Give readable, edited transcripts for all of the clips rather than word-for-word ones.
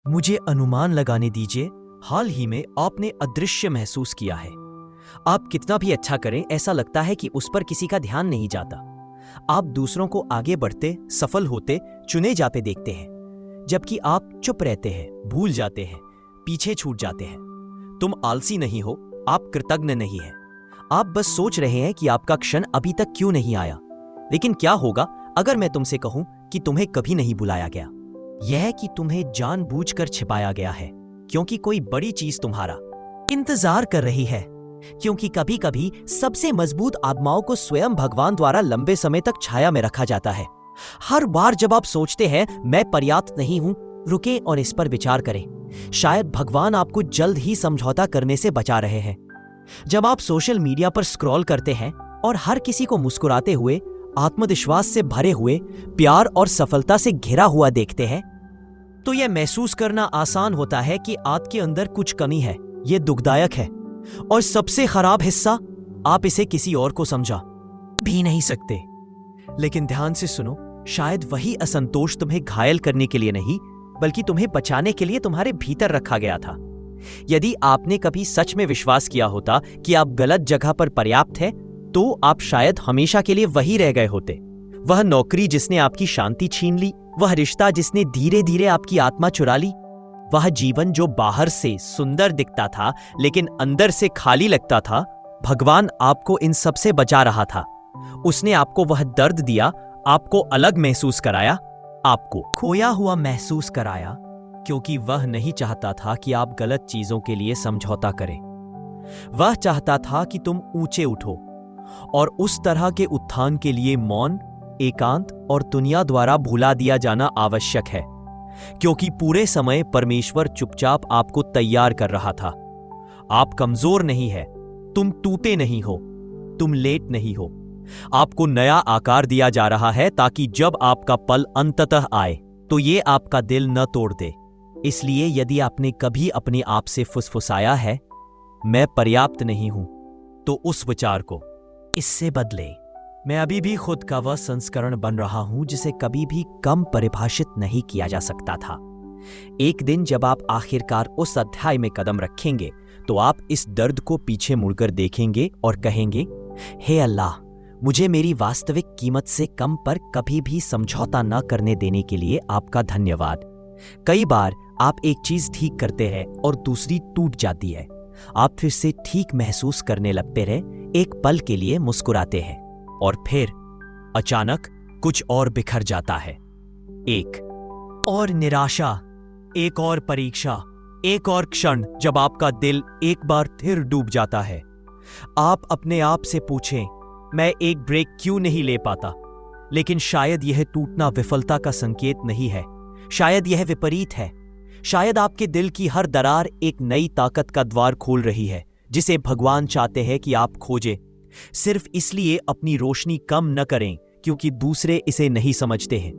मुझे अनुमान लगाने दीजिए, हाल ही में आपने अदृश्य महसूस किया है। आप कितना भी अच्छा करें, ऐसा लगता है कि उस पर किसी का ध्यान नहीं जाता। आप दूसरों को आगे बढ़ते, सफल होते, चुने जाते देखते हैं, जबकि आप चुप रहते हैं, भूल जाते हैं, पीछे छूट जाते हैं। तुम आलसी नहीं हो, आप कृतज्ञ नहीं हैं। आप बस सोच रहे हैं कि आपका क्षण अभी तक क्यों नहीं आया। लेकिन क्या होगा अगर मैं तुमसे कहूं कि तुम्हें कभी नहीं बुलाया गया? यह कि तुम्हें जानबूझकर छिपाया गया है, क्योंकि कोई बड़ी चीज तुम्हारा इंतजार कर रही है। क्योंकि कभी कभी सबसे मजबूत आत्माओं को स्वयं भगवान द्वारा लंबे समय तक छाया में रखा जाता है। हर बार जब आप सोचते हैं मैं पर्याप्त नहीं हूं, रुके और इस पर विचार करें। शायद भगवान आपको जल्द ही समझौता करने से बचा रहे हैं। जब आप सोशल मीडिया पर स्क्रॉल करते हैं और हर किसी को मुस्कुराते हुए, आत्मविश्वास से भरे हुए, प्यार और सफलता से घिरा हुआ देखते हैं, तो यह महसूस करना आसान होता है कि आपके अंदर कुछ कमी है। यह दुखदायक है। और सबसे खराब हिस्सा, आप इसे किसी और को समझा भी नहीं सकते। लेकिन ध्यान से सुनो, शायद वही असंतोष तुम्हें घायल करने के लिए नहीं, बल्कि तुम्हें बचाने के लिए तुम्हारे भीतर रखा गया था। यदि आपने कभी सच में विश्वास किया होता कि आप गलत जगह पर पर्याप्त हैं, तो आप शायद हमेशा के लिए वही रह गए होते। वह नौकरी जिसने आपकी शांति छीन ली, वह रिश्ता जिसने धीरे धीरे आपकी आत्मा चुरा ली, वह जीवन जो बाहर से सुंदर दिखता था लेकिन अंदर से खाली लगता था। भगवान आपको इन सब से बचा रहा था। उसने आपको वह दर्द दिया, आपको अलग महसूस कराया, आपको खोया हुआ महसूस कराया, क्योंकि वह नहीं चाहता था कि आप गलत चीजों के लिए समझौता करें। वह चाहता था कि तुम ऊंचे उठो, और उस तरह के उत्थान के लिए मौन, एकांत और दुनिया द्वारा भुला दिया जाना आवश्यक है। क्योंकि पूरे समय परमेश्वर चुपचाप आपको तैयार कर रहा था। आप कमजोर नहीं है, तुम टूटे नहीं हो, तुम लेट नहीं हो। आपको नया आकार दिया जा रहा है ताकि जब आपका पल अंततः आए तो ये आपका दिल न तोड़ दे। इसलिए यदि आपने कभी अपने आप से फुसफुसाया है, मैं पर्याप्त नहीं हूं, तो उस विचार को इससे बदले। मैं अभी भी खुद का वह संस्करण बन रहा हूं जिसे कभी भी कम परिभाषित नहीं किया जा सकता था। एक दिन जब आप आखिरकार उस अध्याय में कदम रखेंगे, तो आप इस दर्द को पीछे मुड़कर देखेंगे और कहेंगे, हे अल्लाह, मुझे मेरी वास्तविक कीमत से कम पर कभी भी समझौता न करने देने के लिए आपका धन्यवाद। कई बार आप एक चीज ठीक करते हैं और दूसरी टूट जाती है। आप फिर से ठीक महसूस करने लगते हैं, एक पल के लिए मुस्कुराते हैं, और फिर अचानक कुछ और बिखर जाता है। एक और निराशा, एक और परीक्षा, एक और क्षण जब आपका दिल एक बार फिर डूब जाता है। आप अपने आप से पूछें, मैं एक ब्रेक क्यों नहीं ले पाता? लेकिन शायद यह टूटना विफलता का संकेत नहीं है। शायद यह विपरीत है। शायद आपके दिल की हर दरार एक नई ताकत का द्वार खोल रही है, जिसे भगवान चाहते हैं कि आप खोजें। सिर्फ इसलिए अपनी रोशनी कम न करें क्योंकि दूसरे इसे नहीं समझते हैं।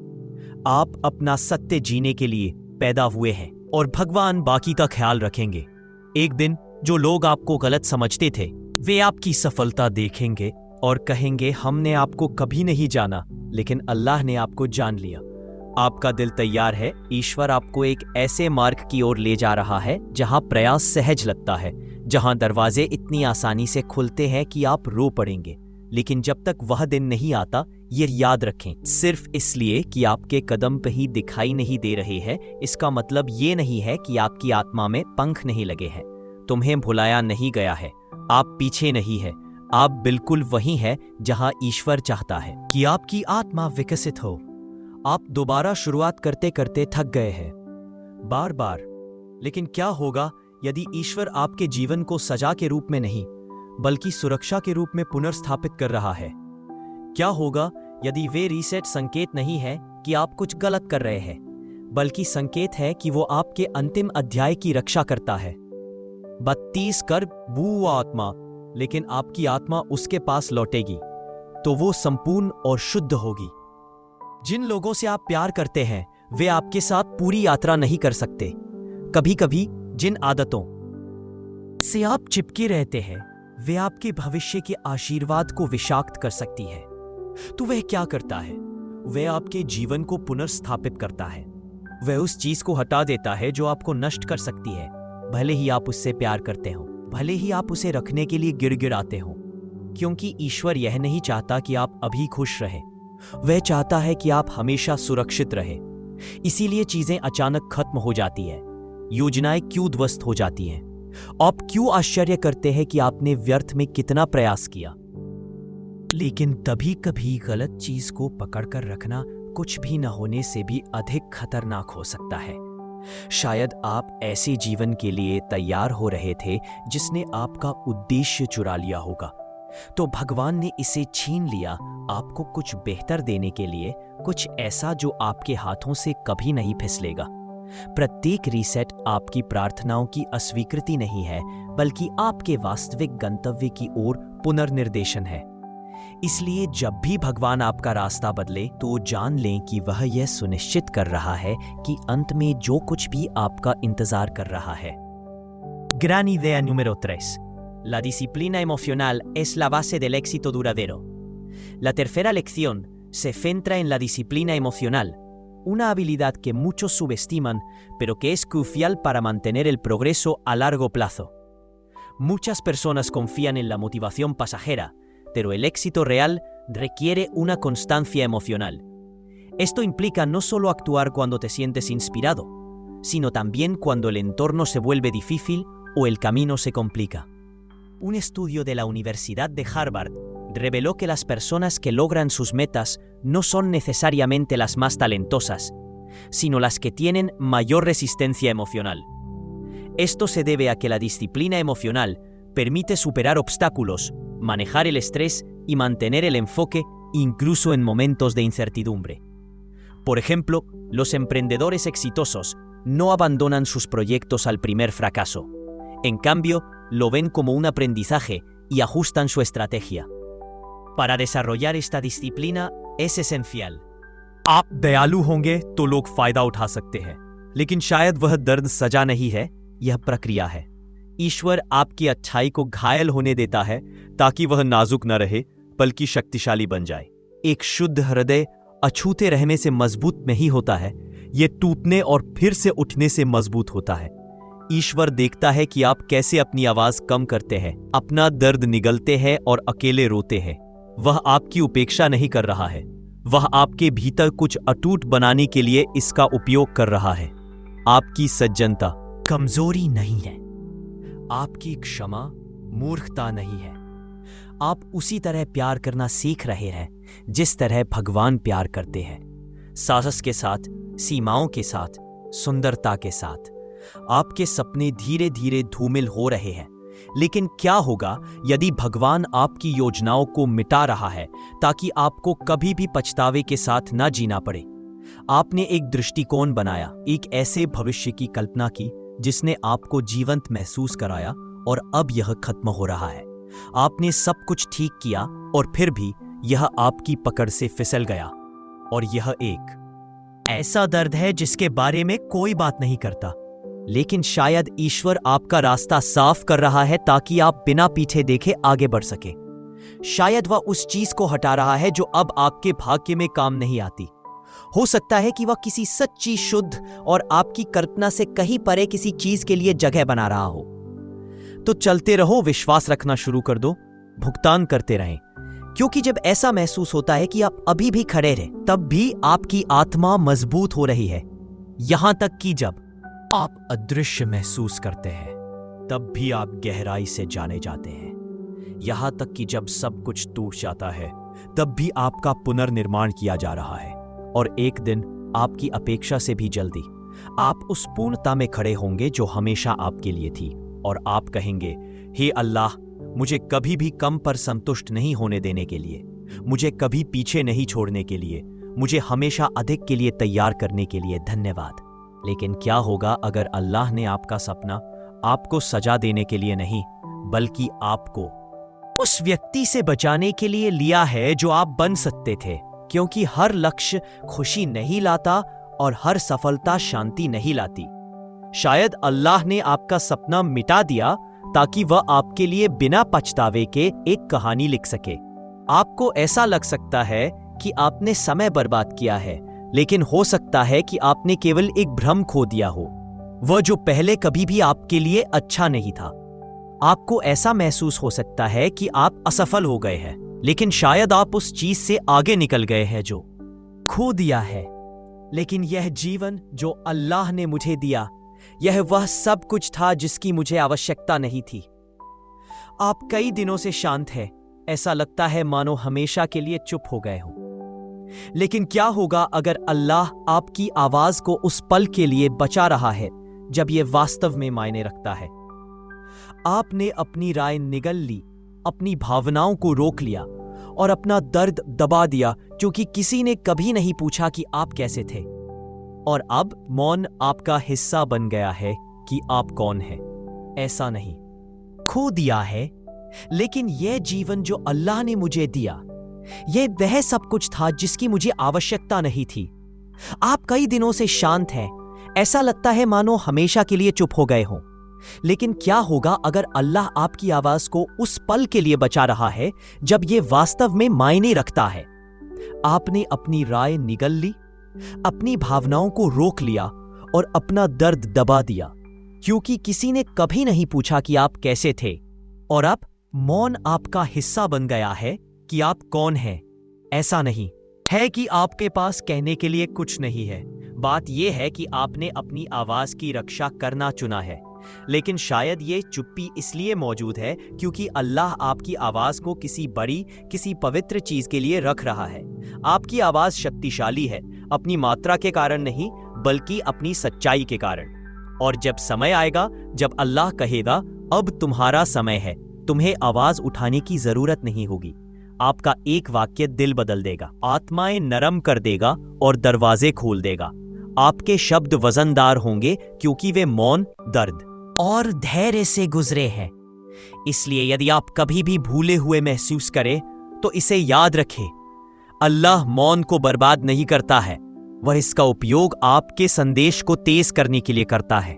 आप अपना सत्य जीने के लिए पैदा हुए हैं, और भगवान बाकी का ख्याल रखेंगे। एक दिन जो लोग आपको गलत समझते थे, वे आपकी सफलता देखेंगे और कहेंगे, हमने आपको कभी नहीं जाना, लेकिन अल्लाह ने आपको जान लिया। आपका दिल तैयार है। ईश्वर आपको एक ऐसे मार्ग की ओर ले जा रहा है जहां प्रयास सहज लगता है, जहां दरवाजे इतनी आसानी से खुलते हैं कि आप रो पड़ेंगे। लेकिन जब तक वह दिन नहीं आता, ये याद रखें, सिर्फ इसलिए कि आपके कदम कहीं दिखाई नहीं दे रहे हैं, इसका मतलब ये नहीं है कि आपकी आत्मा में पंख नहीं लगे हैं। तुम्हें भुलाया नहीं गया है। आप पीछे नहीं है। आप बिल्कुल वही है जहां ईश्वर चाहता है कि आपकी आत्मा विकसित हो। आप दोबारा शुरुआत करते करते थक गए हैं, बार बार। लेकिन क्या होगा यदि ईश्वर आपके जीवन को सजा के रूप में नहीं, बल्कि सुरक्षा के रूप में पुनर्स्थापित कर रहा है? क्या होगा यदि वे रीसेट संकेत नहीं है कि आप कुछ गलत कर रहे हैं, बल्कि संकेत है कि वो आपके अंतिम अध्याय की रक्षा करता है? 32 कर बू आत्मा, लेकिन आपकी आत्मा उसके पास लौटेगी तो वो संपूर्ण और शुद्ध होगी। जिन लोगों से आप प्यार करते हैं, वे आपके साथ पूरी यात्रा नहीं कर सकते। कभी कभी जिन आदतों से आप चिपके रहते हैं, वे आपके भविष्य के आशीर्वाद को विषाक्त कर सकती है। तो वह क्या करता है? वह आपके जीवन को पुनर्स्थापित करता है। वह उस चीज को हटा देता है जो आपको नष्ट कर सकती है, भले ही आप उससे प्यार करते हो, भले ही आप उसे रखने के लिए गिड़गिड़ाते हो। क्योंकि ईश्वर यह नहीं चाहता कि आप अभी खुश रहे, वह चाहता है कि आप हमेशा सुरक्षित रहे। इसीलिए चीजें अचानक खत्म हो जाती है, योजनाएं क्यों ध्वस्त हो जाती हैं। आप क्यों आश्चर्य करते हैं कि आपने व्यर्थ में कितना प्रयास किया। लेकिन तभी कभी गलत चीज को पकड़कर रखना कुछ भी न होने से भी अधिक खतरनाक हो सकता है। शायद आप ऐसे जीवन के लिए तैयार हो रहे थे जिसने आपका उद्देश्य चुरा लिया होगा, तो भगवान ने इसे छीन लिया आपको कुछ बेहतर देने के लिए, कुछ ऐसा जो आपके हाथों से कभी नहीं फिसलेगा। प्रत्येक रीसेट आपकी प्रार्थनाओं की अस्वीकृति नहीं है, बल्कि आपके वास्तविक गंतव्य की ओर पुनर्निर्देशन है। इसलिए जब भी भगवान आपका रास्ता बदले तो जान लें कि वह यह सुनिश्चित कर रहा है कि अंत में जो कुछ भी आपका इंतजार कर रहा है। Gran idea número 3. La disciplina emocional es la base del éxito duradero. La tercera lección se centra en la disciplina emocional, una habilidad que muchos subestiman, pero que es crucial para mantener el progreso a largo plazo. Muchas personas confían en la motivación pasajera, pero el éxito real requiere una constancia emocional. Esto implica no solo actuar cuando te sientes inspirado, sino también cuando el entorno se vuelve difícil o el camino se complica. Un estudio de la Universidad de Harvard reveló que las personas que logran sus metas no son necesariamente las más talentosas, sino las que tienen mayor resistencia emocional. Esto se debe a que la disciplina emocional permite superar obstáculos, manejar el estrés y mantener el enfoque incluso en momentos de incertidumbre. Por ejemplo, los emprendedores exitosos no abandonan sus proyectos al primer fracaso. En cambio, lo ven como un aprendizaje y ajustan su estrategia. Para desarrollar esta disciplina es esencial. आप दयालु होंगे तो लोग फायदा उठा सकते हैं, लेकिन शायद वह दर्द सजा नहीं है, यह प्रक्रिया है। ईश्वर आपकी अच्छाई को घायल होने देता है ताकि वह नाजुक न रहे बल्कि शक्तिशाली बन जाए। एक शुद्ध हृदय अछूते रहने से मजबूत नहीं होता है, यह टूटने और फिर से उठने से मजबूत होता है। ईश्वर देखता है कि आप कैसे अपनी आवाज कम करते हैं, अपना दर्द निगलते हैं और अकेले रोते हैं। वह आपकी उपेक्षा नहीं कर रहा है, वह आपके भीतर कुछ अटूट बनाने के लिए इसका उपयोग कर रहा है। आपकी सज्जनता कमजोरी नहीं है, आपकी क्षमा मूर्खता नहीं है। आप उसी तरह प्यार करना सीख रहे हैं जिस तरह भगवान प्यार करते हैं, साहस के साथ, सीमाओं के साथ, सुंदरता के साथ। आपके सपने धीरे धीरे धूमिल हो रहे हैं, लेकिन क्या होगा यदि भगवान आपकी योजनाओं को मिटा रहा है ताकि आपको कभी भी पछतावे के साथ न जीना पड़े। आपने एक दृष्टिकोण बनाया, एक ऐसे भविष्य की कल्पना की जिसने आपको जीवंत महसूस कराया, और अब यह खत्म हो रहा है। आपने सब कुछ ठीक किया और फिर भी यह आपकी पकड़ से फिसल गया, और यह एक ऐसा दर्द है जिसके बारे में कोई बात नहीं करता। लेकिन शायद ईश्वर आपका रास्ता साफ कर रहा है ताकि आप बिना पीछे देखे आगे बढ़ सके। शायद वह उस चीज को हटा रहा है जो अब आपके भाग्य में काम नहीं आती। हो सकता है कि वह किसी सच्ची, शुद्ध और आपकी कल्पना से कहीं परे किसी चीज के लिए जगह बना रहा हो। तो चलते रहो, विश्वास रखना शुरू कर दो, भुगतान करते रहें, क्योंकि जब ऐसा महसूस होता है कि आप अभी भी खड़े रहे, तब भी आपकी आत्मा मजबूत हो रही है। यहां तक कि जब आप अदृश्य महसूस करते हैं, तब भी आप गहराई से जाने जाते हैं। यहां तक कि जब सब कुछ टूट जाता है, तब भी आपका पुनर्निर्माण किया जा रहा है, और एक दिन आपकी अपेक्षा से भी जल्दी आप उस पूर्णता में खड़े होंगे जो हमेशा आपके लिए थी, और आप कहेंगे, हे अल्लाह, मुझे कभी भी कम पर संतुष्ट नहीं होने देने के लिए, मुझे कभी पीछे नहीं छोड़ने के लिए, मुझे हमेशा अधिक के लिए तैयार करने के लिए धन्यवाद। लेकिन क्या होगा अगर अल्लाह ने आपका सपना आपको सजा देने के लिए नहीं, बल्कि आपको उस व्यक्ति से बचाने के लिए लिया है जो आप बन सकते थे? क्योंकि हर लक्ष्य खुशी नहीं लाता और हर सफलता शांति नहीं लाती। शायद अल्लाह ने आपका सपना मिटा दिया ताकि वह आपके लिए बिना पछतावे के एक कहानी लिख सके। आपको ऐसा लग सकता है कि आपने समय बर्बाद किया है, लेकिन हो सकता है कि आपने केवल एक भ्रम खो दिया हो, वह जो पहले कभी भी आपके लिए अच्छा नहीं था। आपको ऐसा महसूस हो सकता है कि आप असफल हो गए हैं, लेकिन शायद आप उस चीज से आगे निकल गए हैं जो खो दिया है। लेकिन यह जीवन जो अल्लाह ने मुझे दिया, यह वह सब कुछ था जिसकी मुझे आवश्यकता नहीं थी। आप कई दिनों से शांत हैं, ऐसा लगता है मानो हमेशा के लिए चुप हो गए हो। लेकिन क्या होगा अगर अल्लाह आपकी आवाज को उस पल के लिए बचा रहा है जब यह वास्तव में मायने रखता है? आपने अपनी राय निगल ली, अपनी भावनाओं को रोक लिया और अपना दर्द दबा दिया क्योंकि किसी ने कभी नहीं पूछा कि आप कैसे थे। और अब मौन आपका हिस्सा बन गया है कि आप कौन हैं। ऐसा नहीं खो दिया है, लेकिन यह जीवन जो अल्लाह ने मुझे दिया, यह वह सब कुछ था जिसकी मुझे आवश्यकता नहीं थी। आप कई दिनों से शांत हैं, ऐसा लगता है मानो हमेशा के लिए चुप हो गए हों। लेकिन क्या होगा अगर अल्लाह आपकी आवाज को उस पल के लिए बचा रहा है जब यह वास्तव में मायने रखता है? आपने अपनी राय निगल ली, अपनी भावनाओं को रोक लिया और अपना दर्द दबा दिया क्योंकि किसी ने कभी नहीं पूछा कि आप कैसे थे। और अब मौन आपका हिस्सा बन गया है कि आप कौन हैं। ऐसा नहीं है कि आपके पास कहने के लिए कुछ नहीं है। बात यह है कि आपने अपनी आवाज की रक्षा करना चुना है। लेकिन शायद ये चुप्पी इसलिए मौजूद है क्योंकि अल्लाह आपकी आवाज को किसी बड़ी, किसी पवित्र चीज के लिए रख रहा है। आपकी आवाज शक्तिशाली है, अपनी मात्रा के कारण नहीं, बल्कि अपनी सच्चाई के कारण। और जब समय आएगा जब अल्लाह कहेगा अब तुम्हारा समय है, तुम्हें आवाज उठाने की जरूरत नहीं होगी, आपका एक वाक्य दिल बदल देगा, आत्माएं नरम कर देगा और दरवाजे खोल देगा। आपके शब्द वजनदार होंगे क्योंकि वे मौन, दर्द और धैर्य से गुजरे हैं। इसलिए यदि आप कभी भी भूले हुए महसूस करें तो इसे याद रखें, अल्लाह मौन को बर्बाद नहीं करता है, वह इसका उपयोग आपके संदेश को तेज करने के लिए करता है।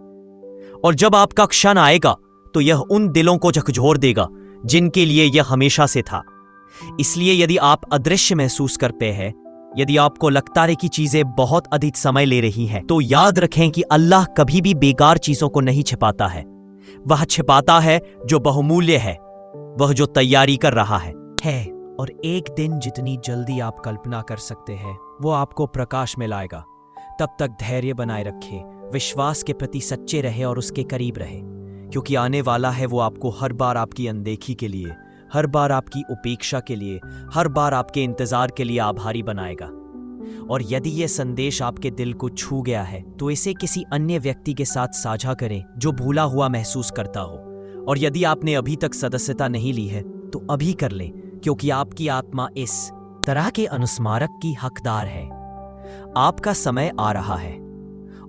और जब आपका क्षण आएगा तो यह उन दिलों को झकझोर देगा जिनके लिए यह हमेशा से था। इसलिए यदि आप अदृश्य महसूस करते हैं, यदि आपको लगता है कि चीजें बहुत अधिक समय ले रही हैं, तो याद रखें कि अल्लाह कभी भी बेकार चीजों को नहीं छिपाता है। वह छिपाता है जो बहुमूल्य है, वह जो तैयारी कर रहा है। और एक दिन जितनी जल्दी आप कल्पना कर सकते हैं वो आपको प्रकाश में लाएगा। तब तक धैर्य बनाए रखें, विश्वास के प्रति सच्चे रहे और उसके करीब रहे, क्योंकि आने वाला है वो आपको हर बार आपकी अनदेखी के लिए, हर बार आपकी उपेक्षा के लिए, हर बार आपके इंतजार के लिए आभारी बनाएगा। और यदि यह संदेश आपके दिल को छू गया है तो इसे किसी अन्य व्यक्ति के साथ साझा करें जो भूला हुआ महसूस करता हो। और यदि आपने अभी तक सदस्यता नहीं ली है तो अभी कर लें, क्योंकि आपकी आत्मा इस तरह के अनुस्मारक की हकदार है। आपका समय आ रहा है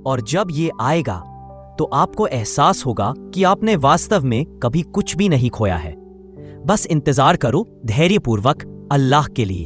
और जब ये आएगा तो आपको एहसास होगा कि आपने वास्तव में कभी कुछ भी नहीं खोया है। बस इंतजार करो धैर्यपूर्वक अल्लाह के लिए।